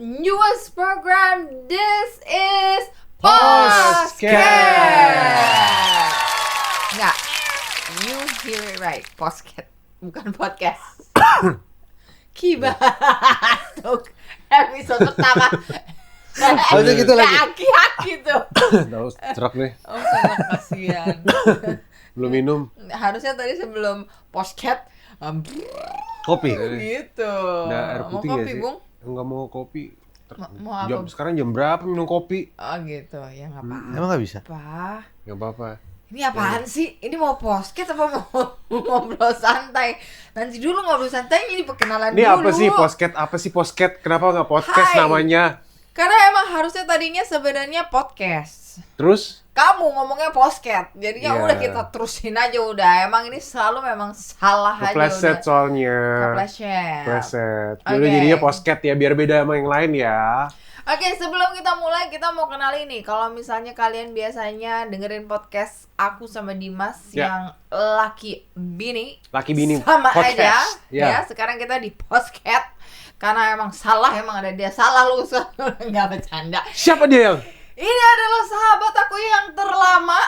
newest program. This is Podcast. Enggak, you hear it right. Podcast, bukan podcast. Kibatuk episode pertama. Harusnya gitu lagi. Aki-aki tuh. Tahu serak nih. Oh, sangat kasihan. Belum minum. Harusnya tadi sebelum podcast Kopi. gitu. Ada air Mau putih nggak kopi, sih? Bung? Enggak mau kopi. Mau apa? Sekarang jam berapa minum kopi? Oh gitu, ya nggak apa-apa. Emang nggak bisa? Nggak apa-apa. Ini apaan sih? Ini mau podcast apa mau ngobrol santai? Nanti dulu ngobrol santai, ini perkenalan Ini dulu. apa sih podcast? Apa sih podcast? Kenapa nggak podcast Hai. namanya? Karena emang harusnya tadinya sebenarnya podcast. Terus? Kamu ngomongnya podcast. Jadinya Iya. udah kita terusin aja udah. Emang ini selalu memang salah aja Kepleset udah. soalnya. Kepleset. Kepleset. Oke. Udah jadinya podcast ya biar beda sama yang lain ya. Oke, sebelum kita mulai, kita mau kenalin nih. Kalau misalnya kalian biasanya dengerin podcast aku sama Dimas Ya. yang laki bini, Laki bini sama podcast. aja. Ya. Ya, sekarang kita di podcast. Karena emang salah, emang ada dia salah lu. Nggak bercanda. Siapa dia yang? Ini adalah sahabat aku yang terlama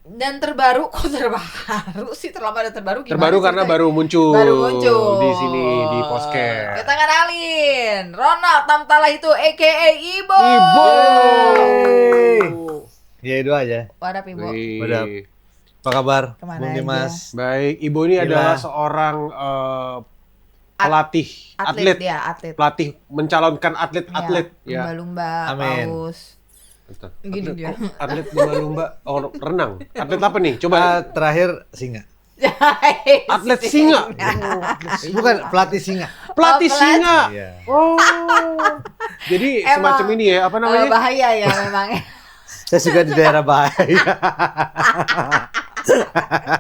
dan terbaru. Kok terbaru sih? Terlama dan terbaru gimana Terbaru sih, karena Tay? baru muncul, Baru muncul di sini di podcast. Kita kenalin Ronald Tamtala itu aka Ibo. Ibo. Ya itu aja. What up, Ibo? Wih. Wadap. Apa kabar? Kemana Bung aja? Dimas? Baik, Ibu ini Gila. adalah seorang pelatih, atlet, Dia atlet. pelatih mencalonkan atlet-atlet ya. Lumba-lumba, Amin. paus. Gini Atlet, dia. kok atlet lumba-lumba, oh renang. Atlet apa nih? Coba. Terakhir singa. Atlet singa. Bukan pelatih singa. Pelatih pelatih. singa. Iya. Oh. Jadi Emang, semacam ini ya, apa namanya? bahaya ya memang. Saya suka di daerah bahaya.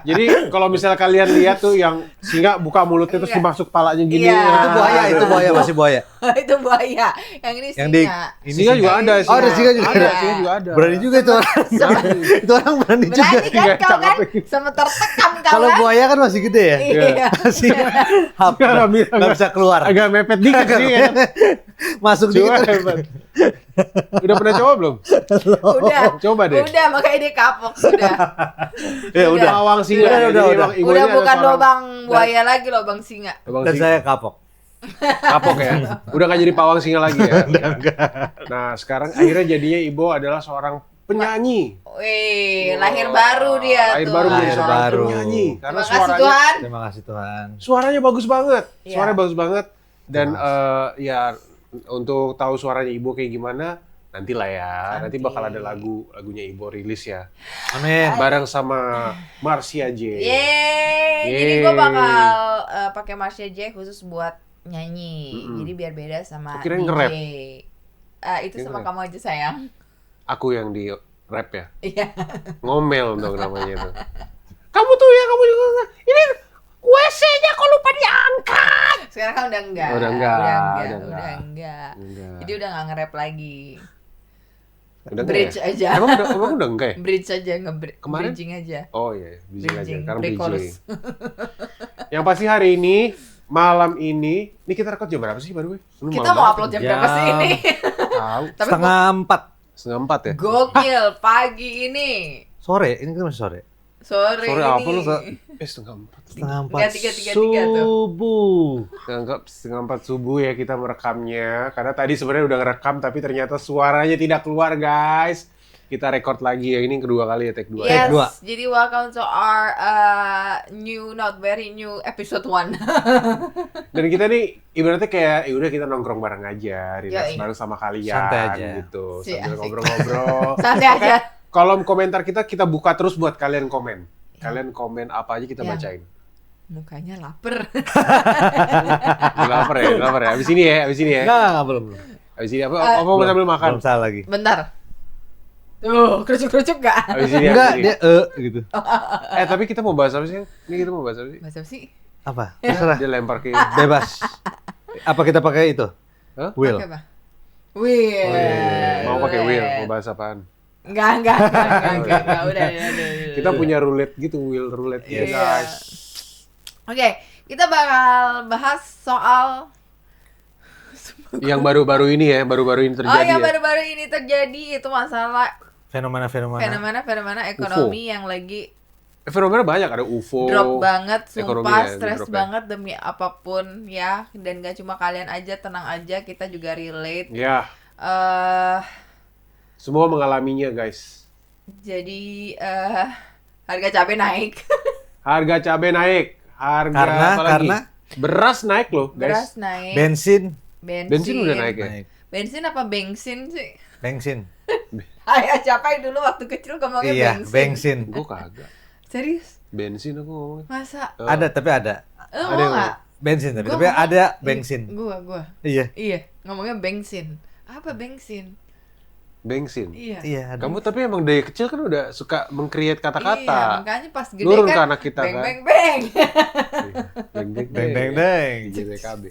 Jadi kalau misalnya kalian lihat tuh yang singa buka mulutnya terus Iya. dimasuk palanya gini. Iya. Itu buaya, masih buaya. Itu buaya. Yang ini Yang singa. ini Singa juga ada. Oh, ada singa juga. Ada, singa juga ada. Berani juga itu orang. Itu orang berani juga. Berani kan Iya, kau kan? cakep. Sama tertekan kau Kalau kan? buaya kan masih gede ya. Iya. Singa nggak bisa keluar. Agak mepet dikit sih ya. Masuk Coba dikit. hebat. Udah pernah coba belum? Udah. Coba deh. Udah, makanya dia kapok sudah. Ya udah. Pawang singa. Udah, Jadi udah. emang Ibu Udah ini ada bukan seorang- lubang buaya lagi, lubang singa. Lubang Dan singa. saya kapok. Kapok ya. Udah gak jadi pawang singa lagi ya. Nah, sekarang akhirnya jadinya Ibo adalah seorang penyanyi. Wih, lahir baru dia Lahir tuh. baru menjadi Lahir seorang baru. penyanyi karena Terima kasih suaranya Tuhan. Terima kasih Tuhan. suaranya bagus banget. Iya. Suaranya bagus banget dan ya untuk tahu suaranya Ibo kayak gimana nantilah ya. Nanti bakal ada lagunya Ibo rilis ya. Amin. Bareng sama Marcia J. Yeay. Jadi gue bakal pakai Marsha J khusus buat nyanyi. Mm-mm. Jadi biar beda sama Gua kirain DJ. nge-rap. Itu Kirain sama nge-rap. kamu aja sayang. Aku yang di rap ya. Iya. Ngomel dong namanya itu. Kamu tuh ya, kamu juga ini WC-nya kok lupa diangkat. Sekarang kan udah enggak. Udah enggak, Udah udah enggak. enggak. Enggak. Jadi udah enggak nge-rap lagi. Udah enggak Bridge ya? aja. Emang udah enggak ya? Bridge aja, Kemarin? bridging aja. Oh iya, bridging aja. Bridging, Sekarang pre-chorus. bridging. Yang pasti hari ini, malam ini kita rekod jam berapa sih baru? Kita mau upload jam berapa sih ini? Tahu. Tapi 3:30 1:30 ya? gokil pagi ini. sore. Ini kan masih sore. Sore Sore ini. apa lu? 1:30. 3:30 Enggak, 3:33 tuh. subuh. Anggap 3:30 subuh ya kita merekamnya. Karena tadi sebenarnya udah ngerekam tapi ternyata suaranya tidak keluar, guys. Kita record lagi ya. Ini kedua kali ya, take 2. Yes, dua. jadi welcome to our new, not very new episode 1. Dan kita nih ibaratnya kayak ya udah kita nongkrong bareng aja, relax Yoi. bareng sama kalian Santai aja. gitu. Si Sambil asik. ngobrol-ngobrol. Santai aja. Kolom komentar kita buka terus buat kalian komen. Kalian komen apa aja kita Ya. bacain. Mukanya lapar. Lapar ya. Abis ini ya. Enggak, belum. Abis ini apa mau sambil makan? Belum salah lagi. Bentar. Tuh, kerucuk-kerucuk gak? Abis ini Enggak, abis ini. dia gitu. Tapi kita mau bahas apa sih? Ini kita mau bahas apa sih? Bahasa apa sih? Apa? Terserah. Dia lempar ke Bebas. Apa kita pakai itu? Hah? Will. Pakai apa? Will. Mau pakai wheel, mau bahas apaan? Enggak. Udah. Kita punya roulette gitu, wheel roulette Iya. gitu, guys. Oke, kita bakal bahas soal Yang baru-baru ini ya, baru-baru ini Oh, terjadi yang ya. baru-baru ini terjadi itu masalah Fenomena-fenomena. ekonomi yang lagi Fenomena banyak, ada UFO. drop banget, ekonomi sumpah ya, stres drop ya. banget demi apapun ya. Dan gak cuma kalian aja, tenang aja, kita juga relate. Ya, semua mengalaminya guys. Jadi harga cabai naik. Harga cabai naik, harga apa lagi? Karena Beras naik loh Beras guys. naik. bensin Bensin udah naik ya? naik. Bensin apa bensin sih? Bensin. Ayah siapa yang dulu waktu kecil ngomongnya Iya, bensin? bensin. Gue kagak. Serius? Bensin aku ngomongnya. Masa? Oh. Ada tapi ada. Lu Ada mau yang nggak? Bensin tapi Gua tapi ngomong- ada bensin. Gua. Iya. Iya, ngomongnya bensin. Apa bensin? Bensin. Iya. Iya, ada. Kamu tapi emang dari kecil kan udah suka meng-create Iya, kata-kata. makanya pas gede Nurun ke kan anak kita beng kan. beng beng. Beng beng Deng deng deng. JBKB.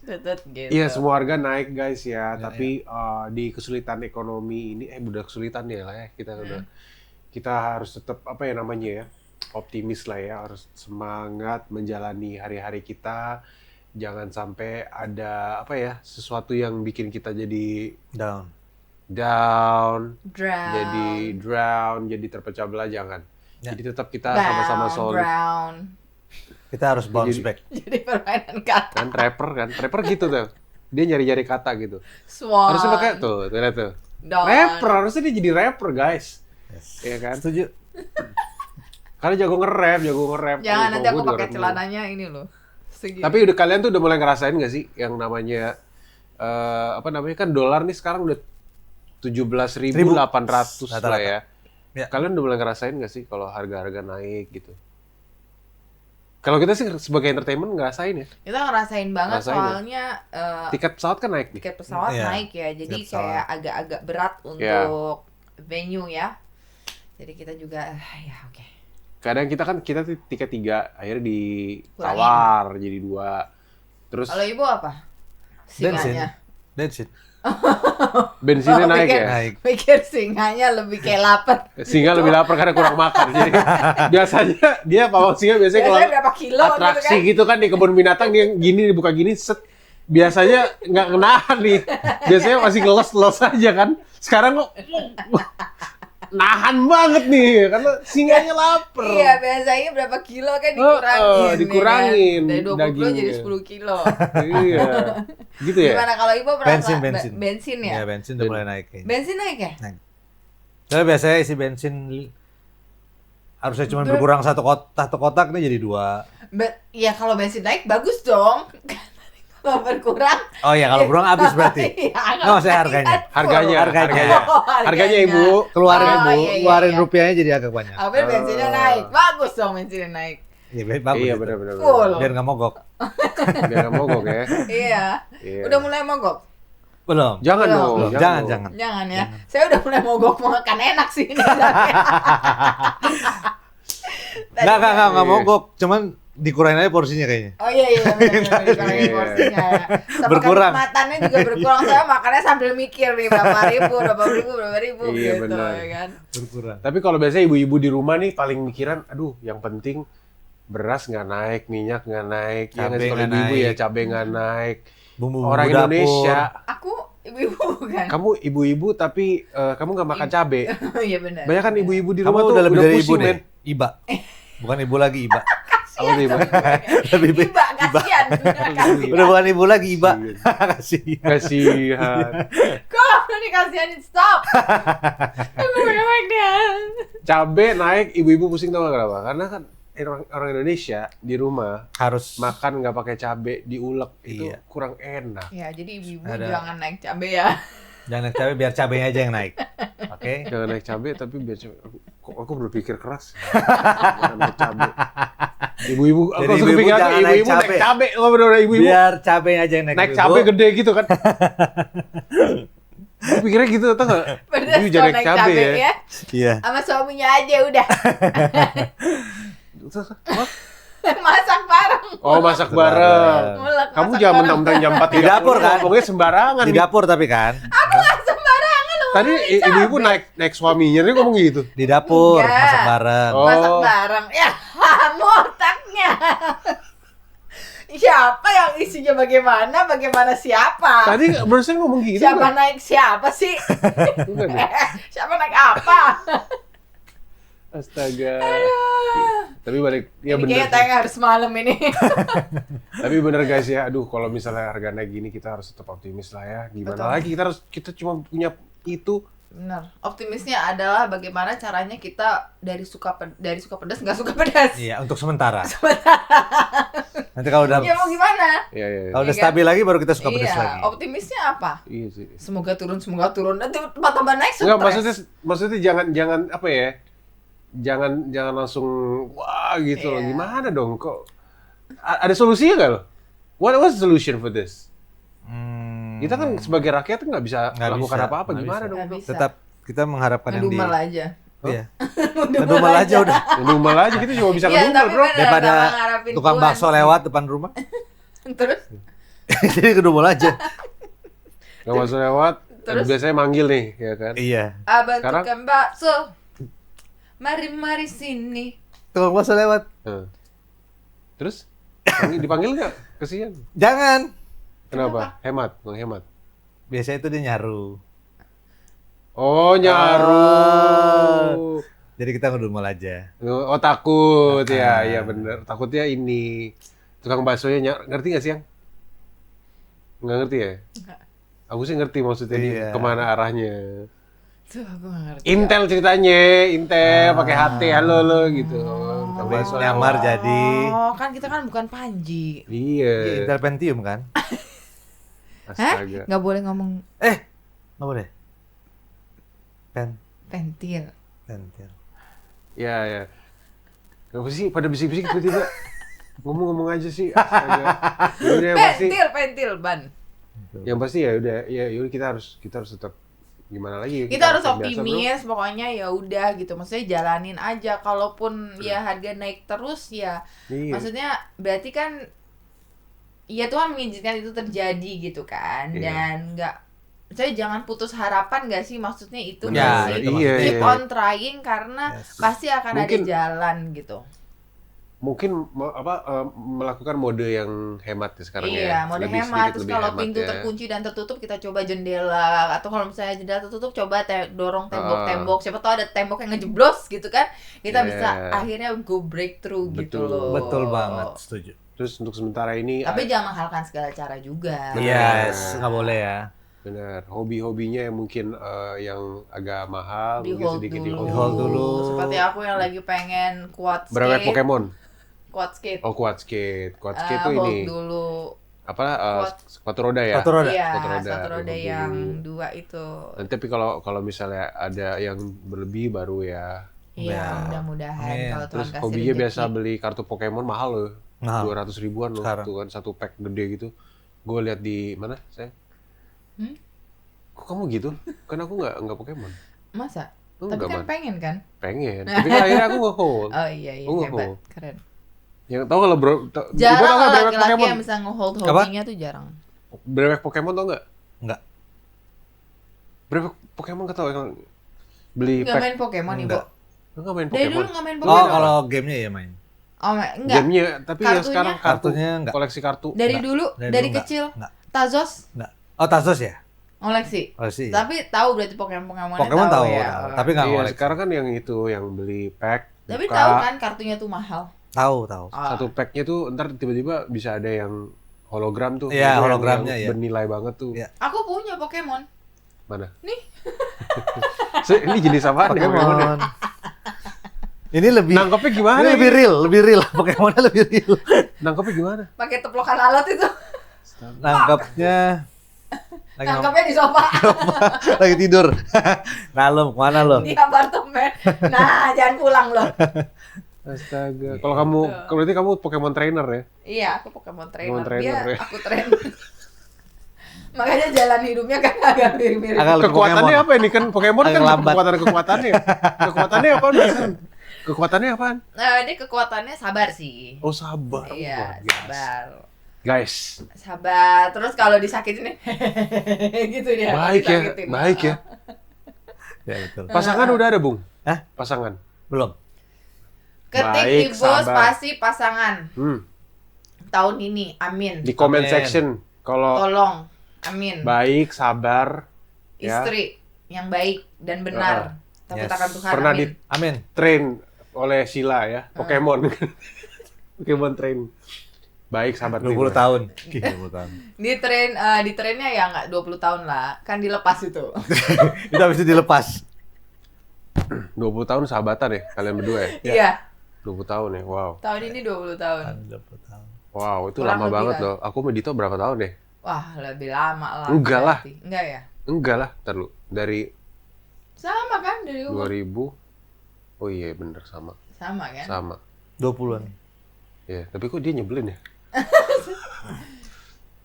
Tetep gitu. Iya, semua harga naik guys ya, Ya, tapi di kesulitan ekonomi ini udah kesulitan ya lah ya. Kita harus tetap apa ya namanya ya? Optimis lah ya, harus semangat menjalani hari-hari kita. Jangan sampai ada apa ya, sesuatu yang bikin kita jadi Down. down, Drown. jadi drown, jadi terpecah belah, jangan. Ya. Jadi tetap kita sama-sama solid. Brown. Kita harus bounce Jadi- back. Jadi permainan kata. Rapper gitu tuh. Dia nyari-nyari kata gitu. Swan. Harusnya pakai tuh lihat tuh. Dawn. Rapper, harusnya dia jadi rapper, guys. Iya kan? Setuju. Karena jago nge-rap. Jangan nanti Kalau aku gua pakai juga celananya ini loh. Segini. Tapi kalian tuh udah mulai ngerasain gak sih yang namanya apa namanya kan dolar nih sekarang udah 17.800 lah Rata-rata. ya. Ya. Kalian udah mulai ngerasain gak sih kalau harga-harga naik gitu? Kalau kita sih sebagai entertainment ngerasain ya. Kita ngerasain banget Ngerasain ya? soalnya Tiket pesawat kan naik nih. tiket pesawat Iya, naik ya. Jadi tiket pesawat. kayak agak-agak berat untuk venue ya. Jadi kita juga ya oke. Kadang kita tiket 3 akhirnya ditawar jadi 2. Terus Kalau ibu apa? Bensin. Singanya. Bensin. bensinnya naik pikir, ya. Naik. Pikir singanya lebih kayak lapar. Singa lebih lapar karena kurang makan. Jadi biasanya dia pawang singa biasanya kalau Biasanya berapa kilo atraksi gitu kan? gitu kan di kebun binatang dia gini dibuka gini set. Biasanya nggak kenahan nih. Biasanya masih ngelos aja kan. Sekarang kok nahan banget nih karena singanya lapar. Iya, biasanya berapa kilo kan dikurangin. dikurangin ya kan? Dari 20 kilo jadi dagingnya. 10 kilo. Iya. Gitu ya. Gimana kalau ibu merasa Bensin. bensin ya? Iya, bensin udah mulai naik kayaknya. Bensin naik ya? Naik. Tapi biasanya isi bensin harusnya cuma berkurang satu kotak nih jadi 2. Ya kalau bensin naik bagus dong. Kalau berkurang. Oh iya, kalau berkurang habis berarti. Iya, Nggak, maksudnya harganya. Harganya. Oh, Harganya Ibu. Keluarin Oh, Bu, iya, iya, keluarin iya. rupiahnya jadi agak banyak. Apa bensinnya naik? Bagus dong bensinnya naik. Iya, bagus. Iya itu. benar. Full. Biar nggak mogok. Biar nggak mogok ya. Iya. Iya. Udah mulai mogok? Belum. Jangan Belum. dong. Belum. Jangan. Jangan ya. Saya udah mulai mogok makan enak sih ini. Nggak mogok. Cuman dikurangin aja porsinya kayaknya. Oh iya benar dikurangin Iya. porsinya ya. Sama Berkurang. kenikmatannya juga berkurang. Saya makannya sambil mikir nih berapa ribu Iya, gitu benar. ya kan. Berkurang. Tapi kalau biasanya ibu-ibu di rumah nih paling mikiran, aduh yang penting beras nggak naik, minyak nggak naik, ya nggak sih? Cabai Kalau nggak ibu-ibu ya naik. cabai nggak naik. Bumbu-bumbu Orang dapur. Indonesia, Aku ibu-ibu kan. kamu ibu-ibu tapi kamu nggak makan cabai. Iya benar. Banyak kan ibu-ibu di Kamu rumah tuh udah lebih dari ibu pusing, deh. men. Iba. Bukan ibu lagi, Iba. Apa tuh, Ibu? Lebih Iba kasihan. Kasihan. Udah bukan ibu lagi, Iba. Kasih. Kasihan. Kok udah dikasihanin stop. Aku udah dia. Cabai naik, ibu-ibu pusing tau nggak kenapa? Karena kan orang Indonesia di rumah Harus makan nggak pakai cabai diulek itu Iya. kurang enak. Ya jadi ibu-ibu Ada. jangan naik cabai ya. jangan naik cabai, biar cabainya aja yang naik. Oke. Jangan naik cabai tapi biar cabai. Aku berpikir keras. Jangan naik cabai. Ibu-ibu, aku Jadi langsung ibu-ibu kepikiran jangan ibu-ibu naik naik cabai. cabai. Oh bener-bener ibu-ibu Biar cabainya aja yang naik. naik Ibu. cabai gede gitu kan. Aku pikirnya gitu tau nggak? Pedas Ibu kalau jangan naik naik cabai cabai ya. ya. Iya. Sama suaminya aja udah. Apa? Masak bareng. Oh masak bareng. Mulek Kamu masak jangan bareng. mentang-mentang jam 4 Di dapur kan? Ngomongnya sembarangan. Di dapur tapi kan. Aku nggak sembarangan loh. Tadi ibu-ibu naik suaminya dia ngomong gitu. Di dapur Enggak. masak bareng. Oh. Masak bareng. Ya, kamu otaknya. Siapa yang isinya bagaimana? Bagaimana siapa? Tadi barusan ngomong gitu. Siapa kan? naik siapa sih? Bukan ya? Siapa naik apa? Astaga. Tapi balik, ya Ini bener. kayaknya tayang harus malam ini. Tapi bener guys ya, aduh kalau misalnya harga naik gini kita harus tetap optimis lah ya. Gimana Betul. lagi kita cuma punya itu. Benar. Optimisnya adalah bagaimana caranya kita dari suka pedas nggak suka pedas. Iya, untuk sementara. Nanti kalau udah Ya mau gimana? Iya iya. kalau udah Iya kan? stabil lagi baru kita suka pedas Iya, lagi. optimisnya apa? Iya sih. Semoga turun. Nanti tambah naik Enggak, stres. maksudnya jangan apa ya? Jangan langsung wah gitu loh. Iya. Gimana dong kok? Ada solusinya nggak loh? What's the solution for this? Kita kan sebagai rakyat nggak bisa Nggak melakukan bisa, apa-apa. nggak Gimana bisa. dong? Nggak bisa. Tetap kita mengharapkan yang di Ngedumel aja. Iya. Ngedumel aja udah. Ngedumel aja kita cuma bisa Iya, ngedumel tapi bro. bener. Daripada nggak mengharapin tukang Tuhan. bakso lewat depan rumah. Terus Jadi ngedumel aja. Nggak masuk lewat. Terus? Biasanya manggil nih, ya kan? Iya. abang Sekarang? tukang bakso. Mari sini. Tukang bakso lewat. Nah. Terus? Dipanggil nggak? Kesian. Jangan. Kenapa? Hemat, menghemat. Biasanya itu dia nyaru. Oh, nyaru. Jadi kita ngedumel aja. Oh, takut ya, iya bener. Takutnya ini tukang baksonya ngerti nggak sih yang? Nggak ngerti ya? Nggak. Aku sih ngerti maksudnya ini Iya. kemana arahnya. Tuh aku nggak ngerti. Intel ceritanya, Intel pakai HT halo lo gitu. Tukang Tapi bakso nyamar lewat. jadi Oh, kan kita kan bukan Panji. Iya. Intel Pentium kan? Astaga. Nggak boleh ngomong Nggak boleh. pentil. Pentil. Ya ya. Kenapa sih pada bisik-bisik tiba-tiba ngomong-ngomong aja sih. Astaga. Ya udah yang pasti. Pentil ban. Yang pasti ya udah yaudah kita harus tetap gimana lagi? Kita harus seperti biasa, bro. optimis, pokoknya ya udah gitu. Maksudnya jalanin aja. Kalaupun ya harga naik terus ya, Iya. maksudnya berarti kan ya Tuhan mengizinkan itu terjadi gitu kan. Iya. Dan nggak, saya jangan putus harapan nggak sih, maksudnya itu Ya, masih itu iya, keep iya. on trying karena Yes. pasti akan Mungkin- ada jalan gitu. Mungkin melakukan mode yang hemat ya sekarang ya. Iya, mode Lebih hemat. sedikit Terus lebih kalau hemat pintu ya. terkunci dan tertutup, kita coba jendela. Atau kalau misalnya jendela tertutup, coba dorong tembok-tembok. Siapa tahu ada tembok yang ngejeblos gitu kan. Kita Yeah. bisa akhirnya go breakthrough gitu Betul. loh. Betul banget, setuju. Terus untuk sementara ini Tapi jangan menghalalkan segala cara juga. Bener. Yes, nggak boleh ya. benar hobi-hobinya yang mungkin yang agak mahal Di mungkin hold sedikit dulu. Di hold dulu. Seperti aku yang lagi pengen quad berapa skate. Pokemon? Quad skate. Oh, quad skate tuh Hold ini dulu. apa Quad. sepatu roda ya? Sepatu roda. Iya, Sepatu roda. sepatu roda Hold yang dulu. 2 itu. Nanti tapi kalau misalnya ada yang berlebih baru ya. Iya, Ya. mudah-mudahan Amin. kalau Tuhan Terus kasih hobinya rezeki. biasa beli kartu Pokemon mahal loh. Mahal. 200 ribuan loh Sekarang. tuh kan satu pack gede gitu. Gue lihat di mana saya? Kok kamu gitu? Kan aku nggak Pokemon. Masa? Oh, Tapi enggak, kan Man. pengen kan? Pengen. Tapi kan akhirnya aku nge-hold. Oh iya, Oh, hebat, oh. keren. Yang tahu kalau bro, Ibu tau Jarang nggak lah brewek laki-laki Pokemon? yang bisa nge-hold Apa? hobinya tuh jarang. Brewek Pokemon tau nggak? Enggak. Brewek Pokemon nggak tahu yang beli Nggak pack. main Pokemon ibu? Enggak. Lu nggak main Dari Pokemon? dulu nggak main Oh, Pokemon? kalau gamenya ya main. Oh, enggak. Gamenya, tapi yang Kartunya? sekarang Kartunya nggak. koleksi kartu. Dari Enggak. dulu, Dari dari dulu kecil. Enggak. Tazos, Enggak. Oh, Tazos ya? koleksi. Oh sih. Tapi tahu berarti Pokemon Pokemon tahu, ya. tahu. Tapi nggak Iya, ngoleksi. sekarang kan yang itu yang beli pack. Tapi buka, tahu kan kartunya tuh mahal. Tahu. Ah. Satu packnya tuh ntar tiba-tiba bisa ada yang hologram tuh. Iya, Itu hologramnya, yang ya. bernilai banget tuh. Iya. Aku punya Pokemon. Mana? Nih. Ini jenis apaan ya Pokemon? Pokemon. Ini lebih Nangkepnya gimana? ini lebih real, lebih real. Pokemonnya lebih real. Nangkepnya gimana? Pakai teplokan alat itu. Nangkapnya lagi Nangkapnya di sofa. lagi tidur. Nah, lo kemana lo? Di apartemen. Nah, jangan pulang loh. Astaga. Kalau kamu, berarti kamu Pokemon trainer ya? Iya, aku Pokemon trainer. Pokemon trainer, Dia ya. aku train. Makanya jalan hidupnya kan agak mirip-mirip. Agak lebih Kekuatannya Pokemon. apa ini kan Pokemon kan Agak lambat. kekuatannya. Kekuatannya apaan biasanya? Kekuatannya apaan? Nah, dia kekuatannya sabar sih. Oh, sabar. Iya, Luar biasa. sabar. Guys, Sabar. Terus kalau disakitin gitu dia. kalau baik ya, disakitin. baik ya. Ya betul. Pasangan udah ada, Bung? Hah? Pasangan. Belum. Ketik Baik, di bos sabar. pasti pasangan. tahun ini. Amin. Di comment Amin. section kalau Tolong. Amin. baik, sabar, ya. Istri yang baik dan benar. Yes. Takut akan Tuhan. Pernah Amin. Amin. train oleh Sheila ya, Pokemon. Pokemon train. Baik, sabar. 20 tahun. 20 tahun. Di trainnya ya nggak 20 tahun lah. Kan dilepas itu. Itu habis itu dilepas. 20 tahun sahabatan ya kalian berdua ya? Iya. 20 tahun ya. Wow. Tahun ini 20 tahun. 20 tahun. Wow, itu Kurang lama lebih banget kan. loh. Aku sama Dito berapa tahun deh? Wah, lebih lama lah. Enggak lah. berarti. Enggak ya? Enggak lah, ntar lu. Dari Sama kan dari umur. 2000. Oh iya bener sama. Sama kan? Sama. 20-an. Ya, tapi kok dia nyebelin ya?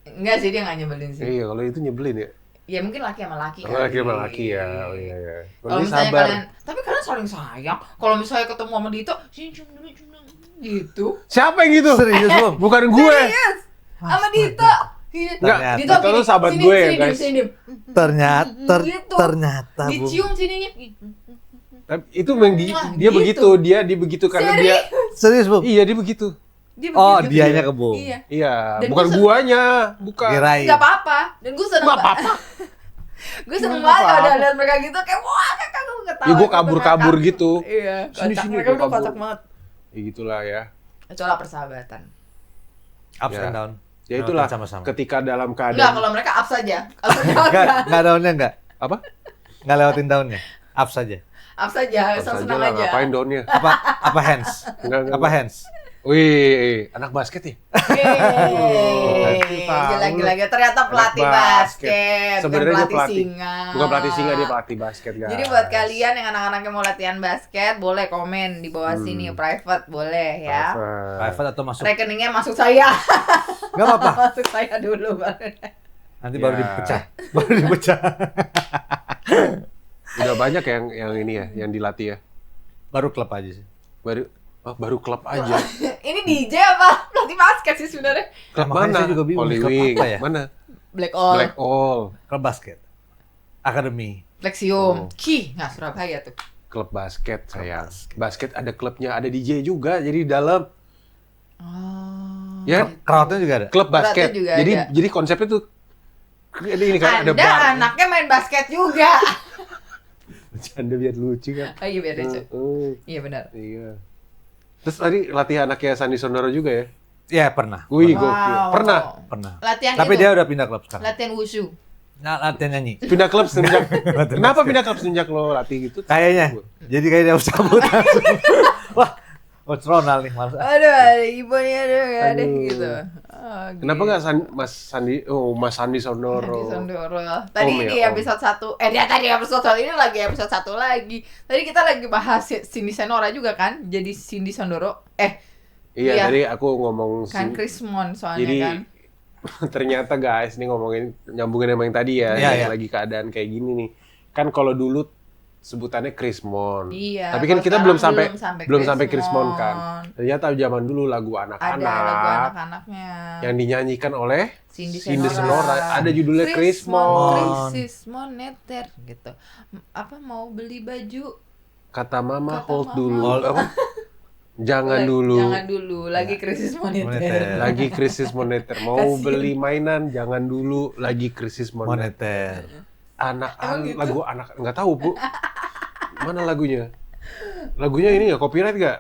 Enggak sih, dia nggak nyebelin sih. Iya, kalau itu nyebelin ya. Ya mungkin laki sama laki Kalau laki sama laki ya. Oh iya iya. Kalau Kalau ini misalnya sabar. kalian, tapi kalian saling sayang. Kalau misalnya ketemu sama Dito, sini cium dulu, cium dulu. Gitu. Siapa yang gitu? Serius, Bang? Bukan gue. Serius. Sama Dito. Enggak, Dito Dito tuh gini, sahabat sini, gue ya, sini, guys. Sini, diem. Ternyata, Gitu. ternyata, Bu. Dicium sininya. Tapi itu memang Wah, dia gitu. begitu, dia begitu karena dia Serius, Bu? iya dia begitu. Dia Oh, begitu. dianya kebo. Iya. Iya, Dan bukan gue guanya, bukan. Kirain. Enggak apa-apa. Dan gue seneng Nggak apa-apa. Gue seneng Nggak banget kalau apa-apa. udah lihat mereka gitu kayak wah kakak gue ketawa. Ya, gue kabur-kabur gitu. Iya, Sini, kocak. sini, Mereka gue udah kabur. kocak banget. Ya gitulah ya. Itulah persahabatan. Ups Ya. and down. Ya itulah Sama-sama. ketika dalam Enggak, keadaan kalau mereka up saja. Up saja. Enggak daunnya enggak? apa? Enggak lewatin daunnya. Up saja. Up saja, Apa senang lah, aja. ngapain daunnya? Apa hands? Enggak. Apa hands? Wih, anak basket ya? Yeay. Tahu Lagi-lagi ternyata pelatih Anak basket. basket, bukan Sebenarnya dia pelatih singa. Bukan pelatih singa, dia pelatih basket, guys. Jadi buat kalian yang anak-anak yang mau latihan basket, boleh komen di bawah sini, private boleh ya. Private. Atau masuk? Rekeningnya masuk saya. Enggak apa-apa. Masuk saya dulu. Nanti baru Ya. dipecah. Baru dipecah. Udah banyak yang ini ya, yang dilatih ya. Baru klub aja sih. Baru klub aja. Ini DJ apa? Pelatih basket sih sebenarnya. Klub Makanya mana? saya juga bingung, Holy klub Wing. apa ya? Mana? Black All, Black All. Klub basket. Akademi. Flexium. Oh. Ki, nggak Surabaya tuh. Klub basket, sayang. Basket ada klubnya, ada DJ juga, jadi di dalam. Oh. Ya, Crowdnya juga ada. klub basket. juga Jadi ada. jadi konsepnya tuh ini kan ada Anda bar. anaknya main basket juga. Bercanda biar lucu kan. Oh iya biar lucu. Iya benar. Iya. Terus tadi latihan anaknya Sandi Sondoro juga ya? Ya pernah. Wih, Wow. gokil. Pernah. Pernah. Latihan Tapi itu. dia udah pindah klub sekarang. Latihan wushu. Nah, latihan nyanyi. Pindah klub semenjak. Latihan Kenapa basket. pindah klub semenjak lo latih gitu? Kayaknya. Jadi kayak dia harus cabut langsung. Wah, Coach Ronald nih malas. Aduh, ada ibunya aduh nggak ada Aduh. gitu. Oh, Kenapa nggak Mas Sandi? Oh, Mas Sandi Sondoro. Di Sondoro. Tadi Om ya, di Om. episode 1, dia tadi episode 1 ini lagi episode 1 lagi. Tadi kita lagi bahas Cindy Senora juga kan, jadi Cindy Sondoro. Iya, Iya. tadi aku ngomong Kan Chris Mon soalnya Jadi kan. ternyata guys, ini ngomongin nyambungin sama yang tadi ya, Iya, yang iya. lagi keadaan kayak gini nih. Kan kalau dulu sebutannya Krismon. Iya. Tapi kan kalau kita sekarang belum sampai Krismon kan. Mon. Ternyata zaman dulu lagu Ada lagu anak-anak anak-anaknya. yang dinyanyikan oleh Cindy Cindy Senora. Senora. Ada judulnya Krismon. Krisis moneter gitu. Apa mau beli baju? Kata Mama Kata hold Mama. dulu. Hold. Apa? Jangan dulu. Jangan dulu, lagi krisis moneter. Moneter. Lagi krisis moneter. Mau Kasian. beli mainan jangan dulu, lagi krisis moneter. Moneter. Anak Emang gitu? lagu anak nggak tahu Bu. Mana lagunya? Lagunya ini nggak copyright nggak?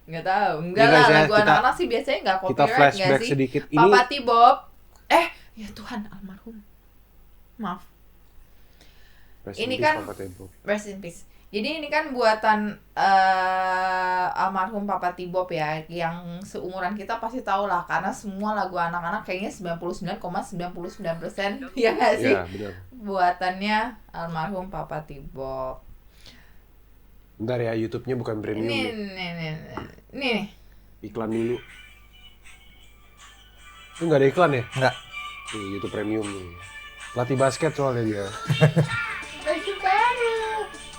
Nggak tahu. Enggak Iya, lah, guys, ya, lagu kita- anak-anak sih biasanya nggak Kita copyright nggak flashback sih? sedikit. Ini Papa T-Bob. Ya Tuhan, almarhum. Maaf. Rest ini in peace, kan- Papa Tempo. Rest in peace. Jadi ini kan buatan almarhum Papa T-Bob ya, yang seumuran kita pasti tahu lah, karena semua lagu anak-anak kayaknya 99,99% ya nggak sih? Iya, benar. Buatannya almarhum Papa T-Bob. Bentar ya, YouTube-nya bukan premium Ini nih. nih. Iklan dulu. Itu nggak ada iklan ya? Enggak. Nih, YouTube premium nih. Latih basket soalnya dia. Baju baru.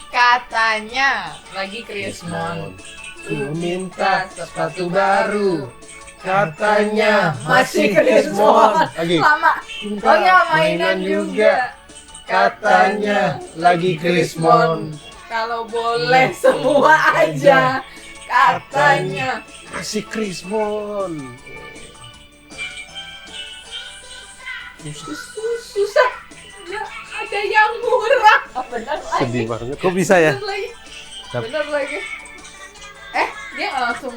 Katanya lagi Krismon. Ku minta sepatu baru. Katanya Masih Krismon. Lagi. Lama. Oh ya, mainan juga. Katanya lagi Krismon. Kalau boleh semua aja. Katanya. Masih Krismon. susah. Nggak ada yang murah. Bener lagi. Sedih banget. Kok bisa ya? Bener lagi. Tapi- Bener lagi. Dia nggak langsung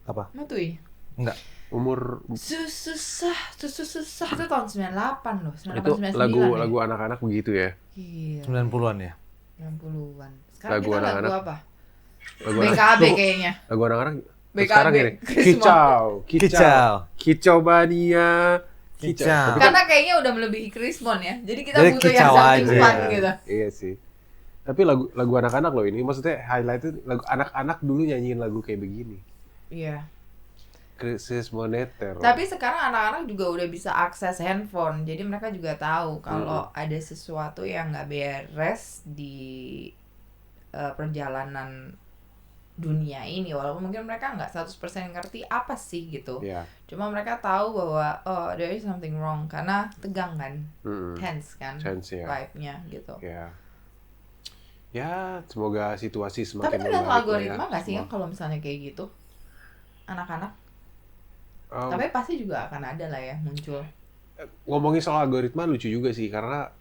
Apa? matui. Enggak. Umur Susah itu tahun 98 loh. 98 itu 99 lagu anak-anak begitu ya. Gila. 90-an ya? 90-an. Sekarang Lagu kita anak-anak. lagu apa? Lagu BKB kayaknya. Lagu anak-anak BKB, sekarang ini. Krismon. Kicau mania. Kicau. Karena kayaknya udah melebihi Krismon ya. Jadi kita Jadi butuh yang kicau something aja. fun gitu. Iya sih. Tapi lagu anak-anak loh ini, maksudnya highlight itu lagu anak-anak dulu nyanyiin lagu kayak begini. Iya. Krisis moneter. Tapi sekarang anak-anak juga udah bisa akses handphone. Jadi mereka juga tahu kalau ada sesuatu yang nggak beres di perjalanan dunia ini. Walaupun mungkin mereka nggak 100% ngerti apa sih gitu. Iya. Cuma mereka tahu bahwa there is something wrong. Karena tegang kan. Tense kan. Tense, ya. Vibe-nya gitu. Ya. Ya, semoga situasi Tapi semakin tergantung membaik lah algoritma nggak sih kan semua. kalau misalnya kayak gitu? Anak-anak. Oh, Tapi pasti juga akan ada lah ya muncul. ngomongin soal algoritma lucu juga sih karena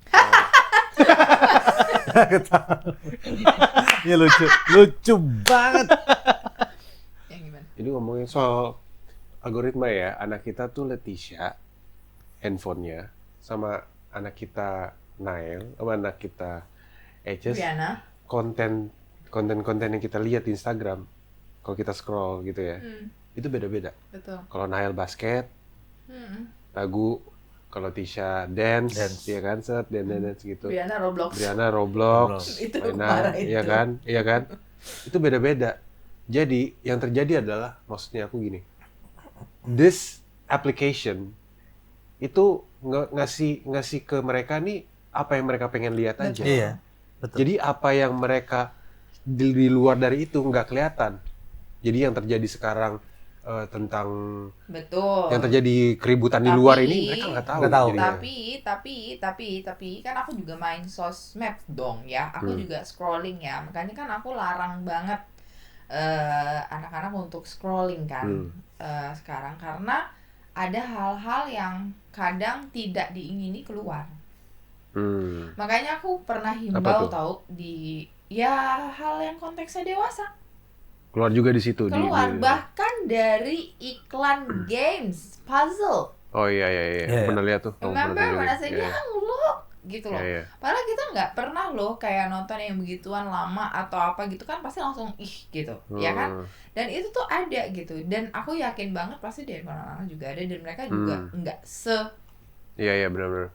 Iya lucu banget. Yang gimana? ini ngomongin soal algoritma ya, anak kita tuh Leticia handphonenya sama anak kita Nail sama anak kita Eces Riana. konten yang kita lihat di Instagram kalau kita scroll gitu ya itu beda-beda. Betul. Kalau Nail basket Hmm. lagu, kalau Tisha dance. Dance. Ya kan, set dance gitu. Riana Roblox. Briana Roblox, Itu mainan, parah itu. iya kan, itu beda-beda. Jadi yang terjadi adalah, maksudnya aku gini, this application itu ngasih ke mereka nih apa yang mereka pengen lihat aja. Iya, betul. Jadi apa yang mereka di luar dari itu nggak kelihatan. Jadi yang terjadi sekarang tentang Betul. yang terjadi keributan di Tapi- luar ini mereka nggak tahu. Nggak tahu. jadinya. Tapi kan aku juga main sosmed dong ya. Aku juga scrolling ya. Makanya kan aku larang banget anak-anak untuk scrolling kan sekarang karena ada hal-hal yang kadang tidak diingini keluar. Makanya aku pernah Apa himbau tuh? tahu di ya hal yang konteksnya dewasa. Keluar juga di situ. Keluar bahkan dari iklan games, puzzle. Oh iya, Iya. pernah lihat tuh. Kamu pernah Remember when I tunjukin. said Iya, young look gitu loh. iya. Padahal kita nggak pernah loh kayak nonton yang begituan lama atau apa gitu kan pasti langsung gitu, ya kan? Dan itu tuh ada gitu. Dan aku yakin banget pasti dari anak-anak juga ada dan mereka juga nggak Iya, benar-benar.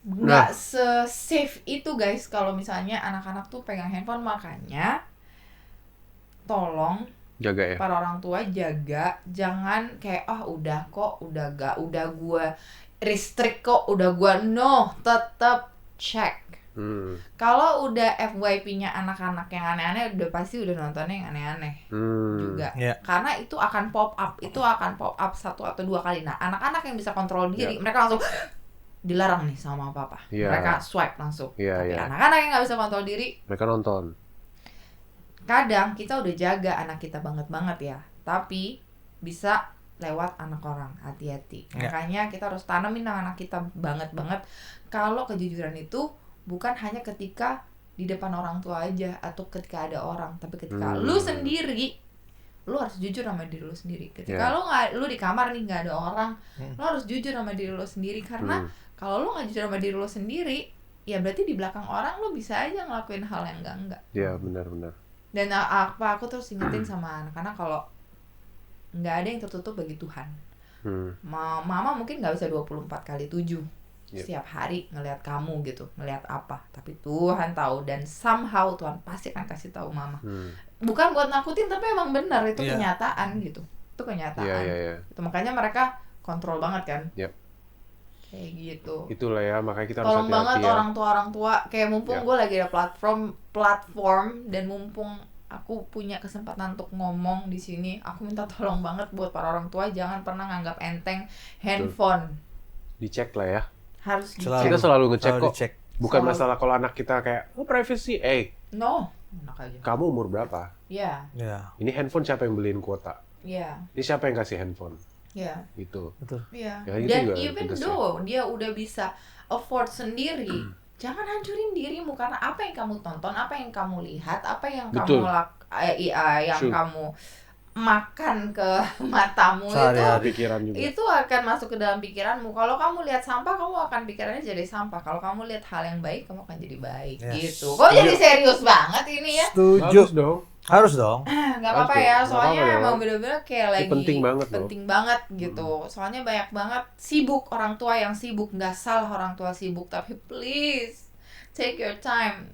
nggak se-safe itu guys kalau misalnya anak-anak tuh pegang handphone. Makanya tolong Jaga ya. para orang tua jaga, jangan kayak udah gua restrict kok, udah gua no, tetap check. Kalau udah FYP-nya anak-anak yang aneh-aneh udah pasti udah nontonnya yang aneh-aneh juga. Iya. Karena itu akan pop up 1 atau 2 kali. Nah, anak-anak yang bisa kontrol diri, mereka langsung dilarang nih sama papa. Iya. Mereka swipe langsung. Iya, Tapi iya. anak-anak yang nggak bisa kontrol diri, Mereka nonton. kadang kita udah jaga anak kita banget ya, tapi bisa lewat anak orang. Hati-hati. Ya. Makanya kita harus tanamin anak kita banget kalau kejujuran itu bukan hanya ketika di depan orang tua aja atau ketika ada orang, tapi ketika lu sendiri, lu harus jujur sama diri lu sendiri. Ketika lu di kamar nih nggak ada orang, lu harus jujur sama diri lu sendiri. Karena kalau lu nggak jujur sama diri lu sendiri, ya berarti di belakang orang lu bisa aja ngelakuin hal yang enggak. Iya, benar-benar. Dan aku terus ingetin sama anak-anak kalau nggak ada yang tertutup bagi Tuhan. Mama mungkin nggak bisa 24/7 setiap hari ngelihat kamu gitu, ngelihat apa. Tapi Tuhan tahu dan somehow Tuhan pasti akan kasih tahu mama. Bukan buat nakutin tapi emang benar itu kenyataan gitu. Itu kenyataan. Iya. Itu makanya mereka kontrol banget kan. Yep. Kayak gitu. Itulah ya, makanya kita harus Tolong banget hati-hati ya. orang tua kayak mumpung gue lagi ada platform dan mumpung aku punya kesempatan untuk ngomong di sini, aku minta tolong banget buat para orang tua jangan pernah nganggap enteng handphone. Dicek lah ya. Harus Selalu. dicek. Kita selalu ngecek kok. dicek. Bukan Selalu. masalah kalau anak kita kayak, privacy, No, enak aja. kamu umur berapa? Iya, Ya. Ini handphone siapa yang beliin kuota? iya. Ini siapa yang kasih handphone? Iya. gitu. Betul. Iya. Ya, itu Dan juga even tugasnya. though dia udah bisa afford sendiri, jangan hancurin dirimu karena apa yang kamu tonton, apa yang kamu lihat, apa yang Betul. yang True. kamu makan ke matamu Sehari-hari. Pikiran juga. itu akan masuk ke dalam pikiranmu. Kalau kamu lihat sampah, kamu akan pikirannya jadi sampah. Kalau kamu lihat hal yang baik, kamu akan jadi baik. Yes. Gitu. Kok jadi serius banget ini ya? Setuju. Bagus dong. Harus dong. Nggak apa-apa Harus ya, dong. soalnya Nggak apa-apa emang dong. bener-bener kayak Itu lagi penting banget loh. penting banget gitu. Soalnya banyak banget sibuk, orang tua yang sibuk. Nggak salah orang tua sibuk, tapi please take your time.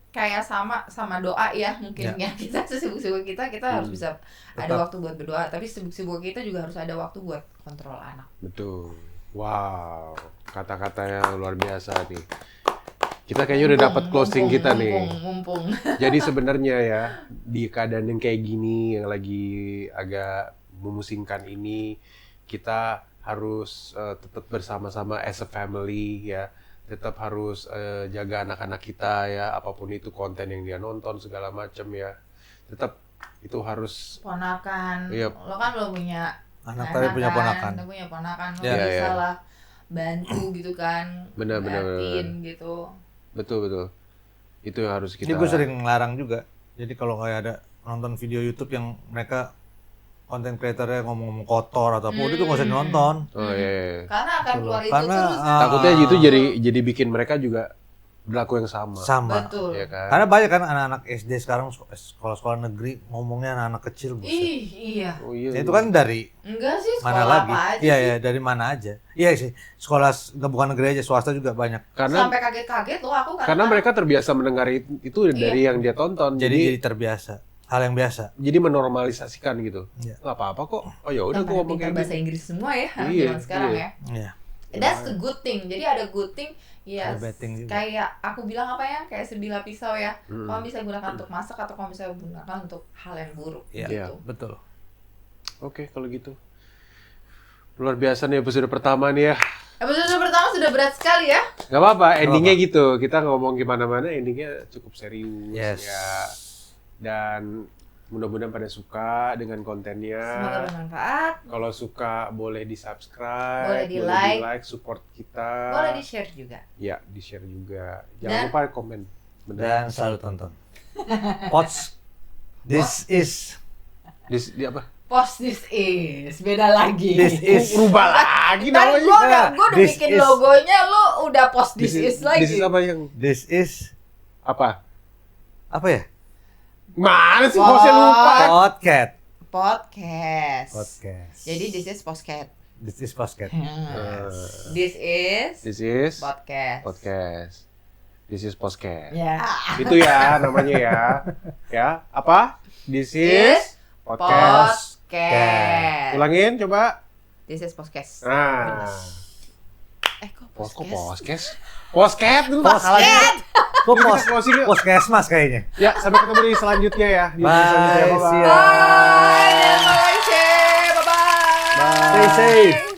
Kayak sama doa ya mungkin ya, kita sesibuk-sibuk kita harus bisa ada Tetap. waktu buat berdoa, tapi sibuk-sibuk kita juga harus ada waktu buat kontrol anak. Betul. Wow, kata-katanya luar biasa nih. Kita kayaknya udah dapat closing kita nih. Mumpung. Jadi sebenarnya ya, di keadaan yang kayak gini, yang lagi agak memusingkan ini, kita harus tetap bersama-sama as a family ya. Tetap harus jaga anak-anak kita ya, apapun itu konten yang dia nonton segala macam ya. Tetap itu harus Ponakan, Iya. lo kan belum punya Anak tapi punya ponakan. Lo punya ponakan, lo Iya, bisa iya. lah bantu gitu kan, Benar. ngeliatin gitu. betul. Itu yang harus kita. Ini gue sering ngelarang juga. Jadi kalau kayak ada nonton video YouTube yang mereka konten kreatornya ngomong-ngomong kotor atau apa, udah tuh nggak usah nonton. Oh iya. Karena akan Betul. keluar itu Karena, terus. Takutnya itu jadi bikin mereka juga berlaku yang sama. Sama. Betul. Ya kan? Karena banyak kan anak-anak SD sekarang sekolah-sekolah negeri ngomongnya anak-anak kecil, buset. Iya. Oh iya. Ya, itu kan dari Enggak sih, mana sekolah lagi? apa aja Iya sih. ya, dari mana aja. Iya sih, sekolah nggak bukan negeri aja, swasta juga banyak. Karena Sampai kaget-kaget loh aku karena mereka terbiasa mendengar itu dari yang dia tonton. Jadi terbiasa, hal yang biasa. Jadi menormalisasikan gitu. Iya. Nggak apa-apa kok. Oh ya udah udah gua ngomong kayak bahasa gitu. Inggris semua ya anak Iya, zaman sekarang iya. ya. Iya. That's the good thing. Jadi ada good thing ya. Ada bad thing juga. Kayak aku bilang apa ya? Kayak sebilah pisau ya. Hmm. Kamu bisa gunakan untuk masak atau kamu bisa gunakan untuk hal yang buruk Iya, gitu. betul. Oke, kalau gitu. Luar biasa nih episode pertama nih ya. Episode pertama sudah berat sekali ya. Nggak apa-apa, endingnya gitu. Kita ngomong gimana-mana, endingnya cukup serius Yes. ya. Dan mudah-mudahan pada suka dengan kontennya. Semoga bermanfaat. Kalau suka boleh di-subscribe, Boleh di-like. support kita. Boleh di-share juga. Ya, di-share juga. Dan- Jangan lupa komen. Benar. Dan selalu tonton. Pots. This is. Di apa? Post this is beda lagi. This is. Rubah lagi Kan namanya. gua udah This bikin is- logonya, lu udah post this is lagi. This is apa yang This is. apa? Apa ya? Mana sih hostnya lupa? Podcast. Podcast. Podcast. Jadi this is podcast. This is podcast. This is This is podcast. podcast. This is podcast. Ya. Itu ya namanya ya. Ya, apa? This is podcast. Podcast. Ulangin coba. This is podcast. Nah. Kok Kok podcast? podcast? Podcast dulu. Podcast. Kok Kita pos? closing yuk. Podcast mas kayaknya. Ya, sampai ketemu di selanjutnya ya. Di episode selanjutnya. Bye. Bye-bye. See ya. Bye. Bye. Bye. Bye. Stay safe.